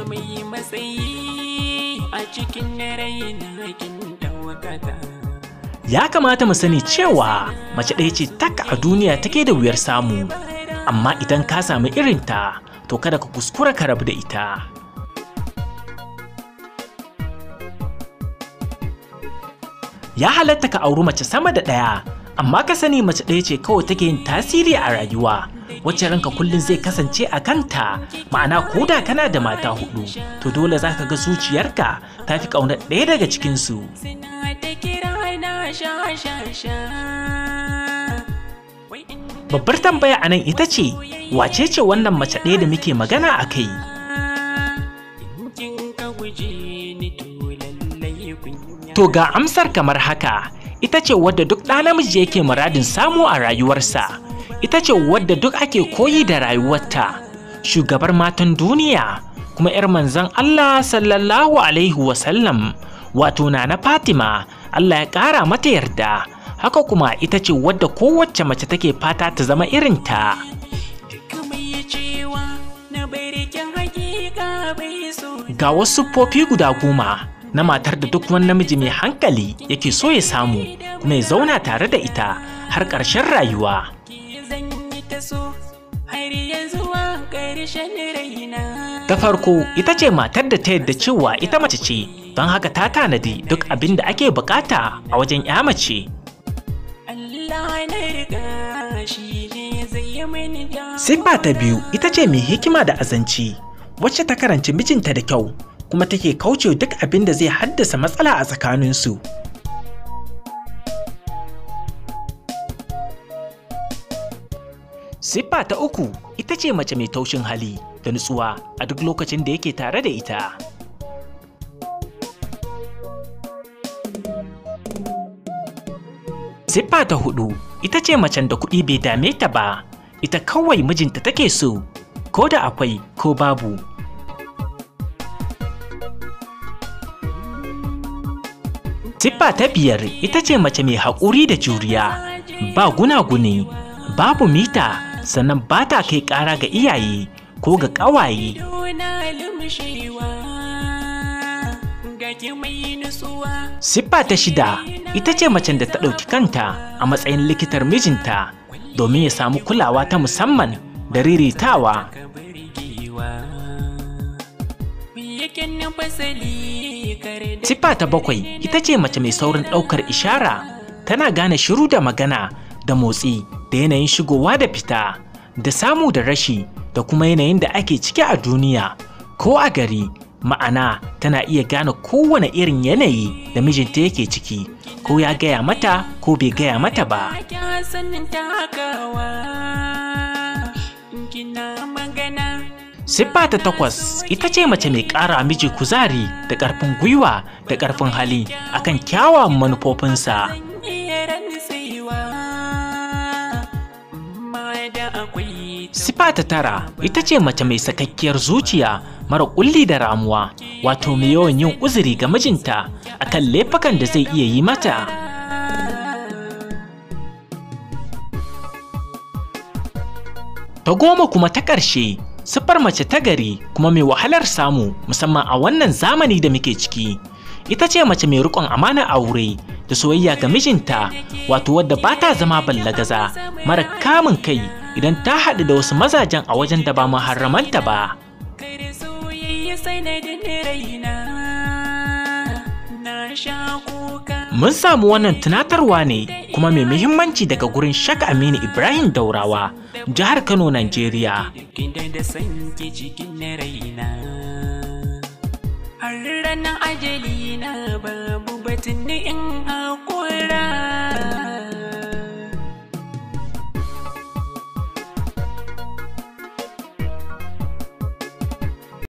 mai matsayi a cikin raina kin daukaka. Ya kamata mu sani cewa mace ɗaya ce tak a duniya take da wuyar samu, amma idan ka samu irinta to kada ka kuskura ka rabu da ita. Ya halatta ka auri mace sama da ɗaya, amma ka sani mace ɗaya ce kawai take yin tasiri a rayuwa, wacce ranka kullum zai kasance a kanta. Ma'ana ko da kana da mata 4 to dole za ka ga zuciyarka ta fi ƙaunar ɗaya daga cikinsu. Babbar tambaya a nan ita ce, wace ce wannan mace ɗaya da muke magana a kai? To ga amsar kamar haka, ita ce wadda duk ɗa namiji yake muradin samu a rayuwarsa, ita ce wadda duk ake koyi da rayuwarta, shugabar matan duniya kuma 'yar manzon Allah sallallahu alaihi wasallam, wato Nana Fatima, Allah ya ƙara mata yarda. Haka kuma ita ce wadda kowace mace take fata ta zama irinta. Ga wasu siffofi guda 10 na matar da duk wani namiji mai hankali yake so ya samu kuma ya zauna tare da ita har ƙarshen rayuwa. Ta farko, ita ce matar da ta yadda cewa ita mace ce, don haka ta tanadi duk abin da ake bukata a wajen 'ya mace. Siffa ta biyu ita ce mai hikima da azanci, wacce ta karanci mijinta da kyau kuma take kauce duk abin da zai haddasa matsala a tsakaninsu. Siffa ta uku ita ce mace mai taushin hali da nutsuwa a duk lokacin da yake tare da ita. Siffa ta 4 ita ce macen da kuɗi bai dame ta ba, ita kawai mijinta take so, ko da akwai ko babu. Siffa ta 5 ita ce mace mai haƙuri da juriya, ba gunaguni, babu mita, sannan ba ta kai ƙara ga iyaye ko ga ƙawaye. Siffa ta 6 ita ce macen da ta ɗauki kanta a matsayin likitar mijinta domin ya samu kulawa ta musamman da riritawa. Siffa ta 7 ita ce mace mai saurin ɗaukar ishara, tana gane shiru da magana da motsi da yanayin shigowa da fita, da samu da rashi, da kuma yanayin da ake ciki a duniya ko a gari. Ma'ana tana iya gane kowane irin yanayi da mijinta yake ciki, ko ya gaya mata ko bai gaya mata ba. Siffa ta 8 ita ce mace mai ƙara miji kuzari da ƙarfin gwiwa da ƙarfin hali akan kyawawan manufofinsa. Siffa ta 9 ita ce mace mai sakakkiyar zuciya mara ƙulli da ramuwa, wato mai yawan yin uzuri ga mijinta akan laifukan da zai iya yi mata. Ta 10 kuma ta ƙarshe, siffar mace ta gari kuma mai wahalar samu musamman a wannan zamani da muke ciki, ita ce mace mai riƙon amana aure da soyayya ga mijinta, wato wadda ba ta zama ballagaza, mara kamun kai idan ta haɗu da wasu mazajen a wajen da ba muharramanta ba. Mun samu wannan tunatarwa ne kuma mai muhimmanci daga gurin Shak Aminu Ibrahim Daurawa, jihar Kano, Najeriya. Har ranar ajali na babu batun in